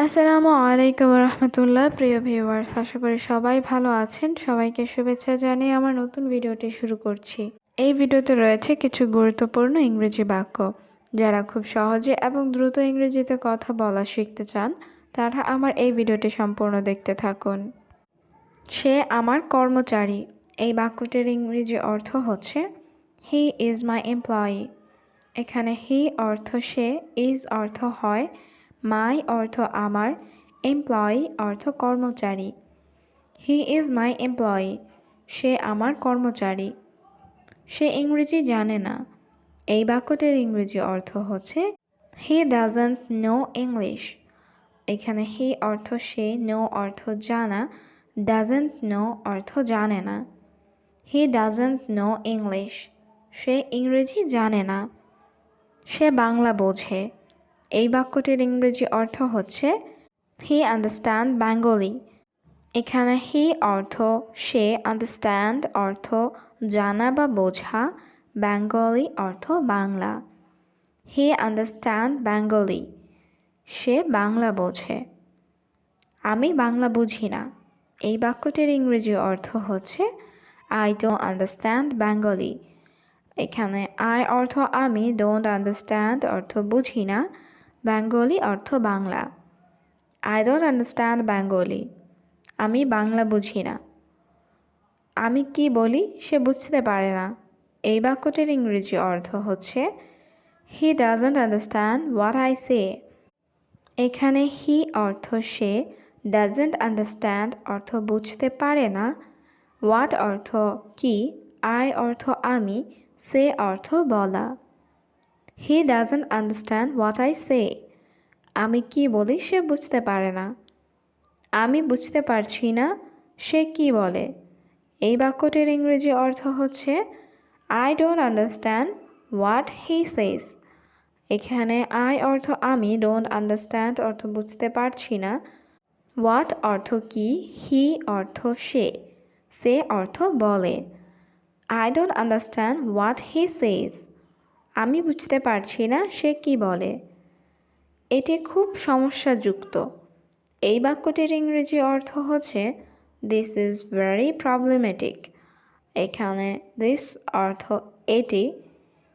আসসালামু আলাইকুম রহমতুল্লাহ। প্রিয় ভিউয়ার্স, আশা করি সবাই ভালো আছেন। সবাইকে শুভেচ্ছা জানিয়ে আমার নতুন ভিডিওটি শুরু করছি। এই ভিডিওতে রয়েছে কিছু গুরুত্বপূর্ণ ইংরেজি বাক্য। যারা খুব সহজে এবং দ্রুত ইংরেজিতে কথা বলা শিখতে চান, তারা আমার এই ভিডিওটি সম্পূর্ণ দেখতে থাকুন। সে আমার কর্মচারী। এই বাক্যটির ইংরেজি অর্থ হচ্ছে হি ইজ মাই এমপ্লয়ি। এখানে হি অর্থ সে, ইজ অর্থ হয়, মাই অর্থ আমার, এমপ্লয়ি অর্থ কর্মচারী। He is my employee. সে আমার কর্মচারী। সে ইংরেজি জানে না। এই বাক্যটির ইংরেজি অর্থ হচ্ছে হি ডাজন্ট নো ইংলিশ। এখানে হি অর্থ সে, নো অর্থ জানা, ডাজন্ট নো অর্থ জানে না। He doesn't know English. সে ইংরেজি জানে না। সে বাংলা বোঝে। এই বাক্যটির ইংরেজি অর্থ হচ্ছে হি আন্ডারস্ট্যান্ড বেঙ্গলি। এখানে হি অর্থ সে, আন্ডারস্ট্যান্ড অর্থ জানা বা বোঝা, বেঙ্গলি অর্থ বাংলা। হি আন্ডারস্ট্যান্ড বেঙ্গলি। সে বাংলা বোঝে। আমি বাংলা বুঝি না। এই বাক্যটির ইংরেজি অর্থ হচ্ছে আই ডোন্ট আন্ডারস্ট্যান্ড বেঙ্গলি। এখানে আই অর্থ আমি, ডোন্ট আন্ডারস্ট্যান্ড অর্থ বুঝি না, বেঙ্গলি অর্থ Bangla. I don't understand Bengali. আমি বাংলা বুঝি না। আমি কি বলি সে বুঝতে পারে না। এই বাক্যটির ইংরেজি অর্থ হচ্ছে he doesn't understand what I say. এখানে হি অর্থ সে, ডাজন্ট আন্ডারস্ট্যান্ড অর্থ বুঝতে পারে না, হোয়াট অর্থ কি, আই অর্থ আমি, সে অর্থ বলা। He doesn't understand what I say. আমি কি বলি সে বুঝতে পারে না। আমি বুঝতে পারছি না সে কি বলে। এই বাক্যটির ইংরেজি অর্থ হচ্ছে I don't understand what he says. এখানে আই অর্থ আমি, ডোন্ট আন্ডারস্ট্যান্ড অর্থ বুঝতে পারছি না, হোয়াট অর্থ কি, হি অর্থ সে অর্থ বলে। I don't understand what he says. আমি বুঝতে পারছি না সে কি বলে। এটি খুব সমস্যাযুক্ত। এই বাক্যটির ইংরেজি অর্থ হচ্ছে দিস ইজ ভেরি প্রবলেমেটিক। এখানে দিস অর্থ এটি,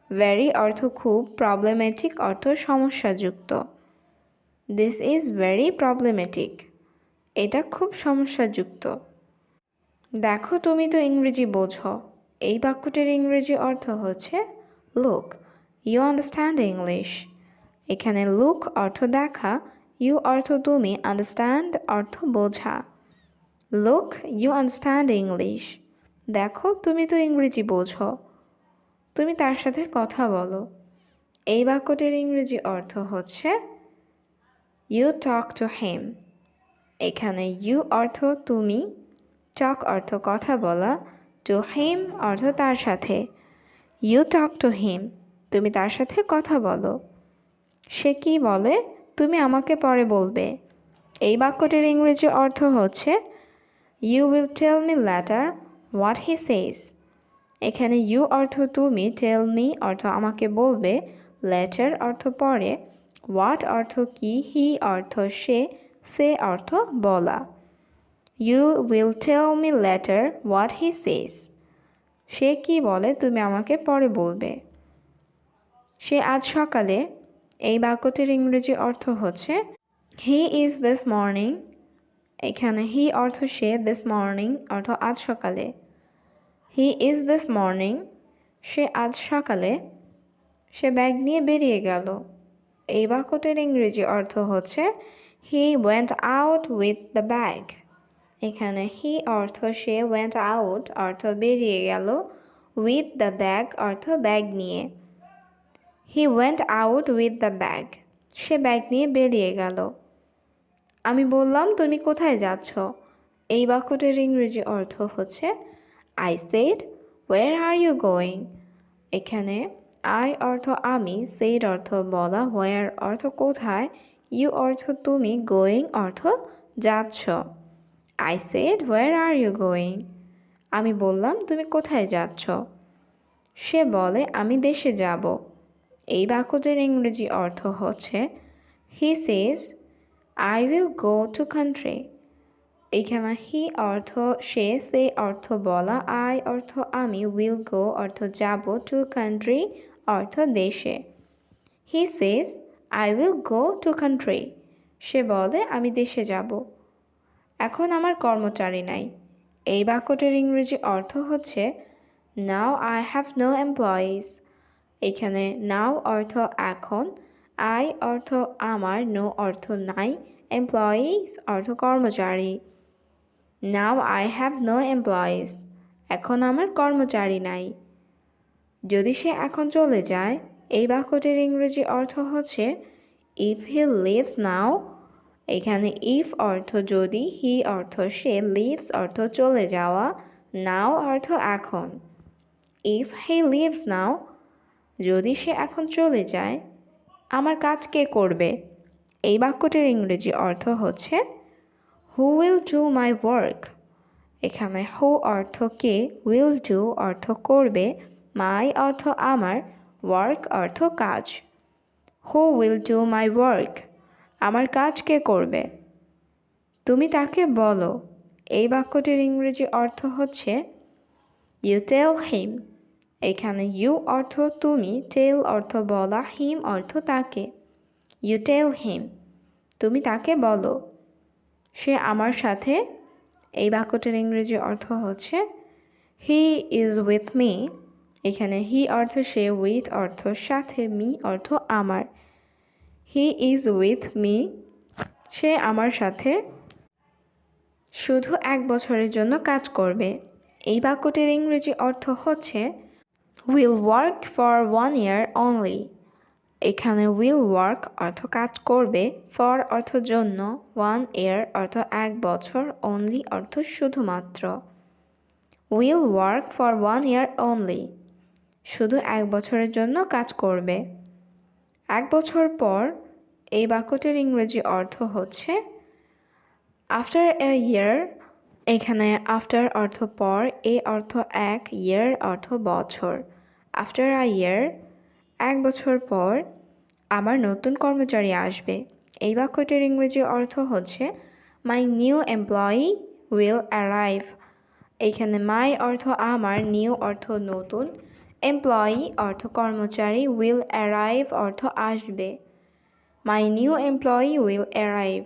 ভেরি অর্থ খুব, প্রবলেমেটিক অর্থ সমস্যাযুক্ত। This is very problematic. এটা খুব সমস্যাযুক্ত। দেখো তুমি তো ইংরেজি বোঝো। এই বাক্যটির ইংরেজি অর্থ হচ্ছে লুক, ইউ আন্ডারস্ট্যান্ড ইংলিশ। এখানে লুক অর্থ দেখা, ইউ অর্থ তুমি, আন্ডারস্ট্যান্ড অর্থ বোঝা। Look you understand English. দেখো তুমি তো ইংরেজি বোঝো। তুমি তার সাথে কথা বলো। এই বাক্যটির ইংরেজি অর্থ হচ্ছে ইউ টক টু হিম। এখানে ইউ অর্থ তুমি, টক অর্থ কথা বলা, টু হিম অর্থ তার সাথে। You talk to him. তুমি তার সাথে কথা বলো। সে কি বলে তুমি আমাকে পরে বলবে। এই বাক্যটির ইংরেজি অর্থ হচ্ছে you will tell me later what he says. এখানে ইউ অর্থ তুমি, টেল মি অর্থ আমাকে বলবে, লেটার অর্থ পরে, হোয়াট অর্থ কি, হি অর্থ সে অর্থ বলা। You will tell me later what he says. সে কি বলে তুমি আমাকে পরে বলবে। সে আজ সকালে। এই বাক্যটির ইংরেজি অর্থ হচ্ছে হি ইজ দিস মর্নিং। এখানে হি অর্থ সে, দিস মর্নিং অর্থ আজ সকালে। He is this morning. সে আজ সকালে। সে ব্যাগ নিয়ে বেরিয়ে গেল। এই বাক্যটির ইংরেজি অর্থ হচ্ছে he went out with the bag. এখানে হি অর্থ সে, ওয়েন্ট আউট অর্থ বেরিয়ে গেল, উইথ দ্য ব্যাগ অর্থ ব্যাগ নিয়ে। He went out with the bag. Say bag নিয়ে বেরিয়ে গেল। আমি বললাম তুমি কোথায় যাচ্ছ। এই বাক্যটির ইংরেজি অর্থ হচ্ছে I said where are you going. এখানে আই অর্থ আমি, সেড অর্থ বলা, ওয়ার অর্থ কোথায়, ইউ অর্থ তুমি, গোয়িং অর্থ যাচ্ছ। I said where are you going. আমি বললাম তুমি কোথায় যাচ্ছ। সে বলে আমি দেশে যাব। এই বাক্যটির ইংরেজি অর্থ হচ্ছে হি সেজ I will go to country. এখানে হি অর্থ সে, সে অর্থ বলা, আই অর্থ আমি, উইল গো অর্থ যাব, টু কান্ট্রি অর্থ দেশে। He says I will go to country. সে বলে আমি দেশে যাব। এখন আমার কর্মচারী নাই। এই বাক্যটির ইংরেজি অর্থ হচ্ছে now I have no employees. এখানে নাও অর্থ এখন, আই অর্থ আমার, নো অর্থ নাই, এমপ্লয়িজ অর্থ কর্মচারী। Now I have no employees. এখন আমার কর্মচারী নাই। যদি সে এখন চলে যায়, এই বাক্যটির ইংরেজি অর্থ হচ্ছে ইফ হি লিভস নাও। এখানে ইফ অর্থ যদি, হি অর্থ সে, লিভস অর্থ চলে যাওয়া, নাও অর্থ এখন। ইফ হি লিভস নাও, যদি সে এখন চলে যায়, আমার কাজ কে করবে? এই বাক্যটির ইংরেজি অর্থ হচ্ছে who will do my work. এখানে হু অর্থ কে, উইল ডু অর্থ করবে, মাই অর্থ আমার, ওয়ার্ক অর্থ কাজ। Who will do my work. আমার কাজ কে করবে? তুমি তাকে বলো। এই বাক্যটির ইংরেজি অর্থ হচ্ছে ইউ টেল হিম। এখানে ইউ অর্থ তুমি, টেল অর্থ বলা, হিম অর্থ তাকে। ইউ টেল হিম। তুমি তাকে বলো। সে আমার সাথে। এই বাক্যটির ইংরেজি অর্থ হচ্ছে হি ইজ উইথ মি। এখানে হি অর্থ সে, উইথ অর্থ সাথে, মি অর্থ আমার। He is with me. সে আমার সাথে শুধু 1 বছরের জন্য কাজ করবে। এই বাক্যটির ইংরেজি অর্থ হচ্ছে will work for 1 year only. এখানে উইল ওয়ার্ক অর্থ কাজ করবে, ফর অর্থ জন্য, 1 year অর্থ 1 বছর, অনলি অর্থ শুধুমাত্র। Will work for 1 year only. শুধু 1 বছরের জন্য কাজ করবে। 1 বছর পর। এই বাক্যটির ইংরেজি অর্থ হচ্ছে আফটার এ ইয়ার। এখানে আফটার অর্থ পর, এ অর্থ 1, ইয়ার অর্থ বছর। আফটার আ ইয়ার, 1 বছর পর আমার নতুন কর্মচারী আসবে। এই বাক্যটির ইংরেজি অর্থ হচ্ছে my new employee will arrive. এখানে মাই অর্থ আমার, নিউ অর্থ নতুন, এমপ্লয়ি অর্থ কর্মচারী, উইল অ্যারাইভ অর্থ আসবে। My new employee will arrive.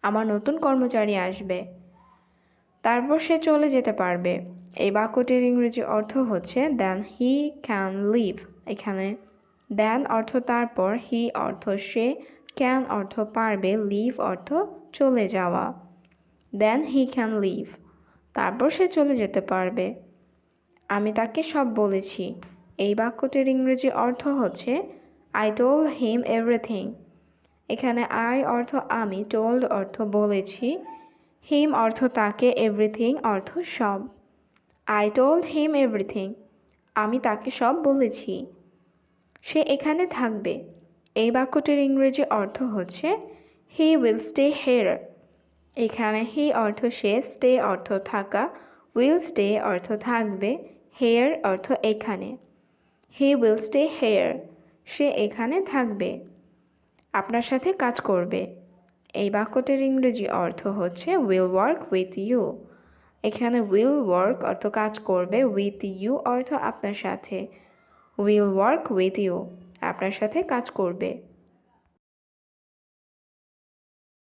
আমার নতুন কর্মচারী আসবে। তারপর সে চলে যেতে পারবে। এই বাক্যটির ইংরেজি অর্থ হচ্ছে দেন হি ক্যান লিভ। এখানে দেন অর্থ তারপর, হি অর্থ সে, ক্যান অর্থ পারবে, লিভ অর্থ চলে যাওয়া। দেন হি ক্যান লিভ। তারপর সে চলে যেতে পারবে। আমি তাকে সব বলেছি। এই বাক্যটির ইংরেজি অর্থ হচ্ছে আই টোল্ড হিম এভরিথিং। এখানে আই অর্থ আমি, টোল্ড অর্থ বলেছি, হিম অর্থ তাকে, এভরিথিং অর্থ সব। I told him everything. আমি তাকে সব বলেছি। সে এখানে থাকবে। এই বাক্যটির ইংরেজি অর্থ হচ্ছে হি উইল স্টে হেয়ার। এখানে হি অর্থ সে, স্টে অর্থ থাকা, উইল স্টে অর্থ থাকবে, হেয়ার অর্থ এখানে। He will stay here. সে এখানে থাকবে। আপনার সাথে কাজ করবে। এই বাক্যটির ইংরেজি অর্থ হচ্ছে উইল ওয়ার্ক উইথ ইউ। এখানে উইল ওয়ার্ক অর্থ কাজ করবে, উইথ ইউ অর্থ আপনার সাথে। Will work with you. আপনার সাথে কাজ করবে।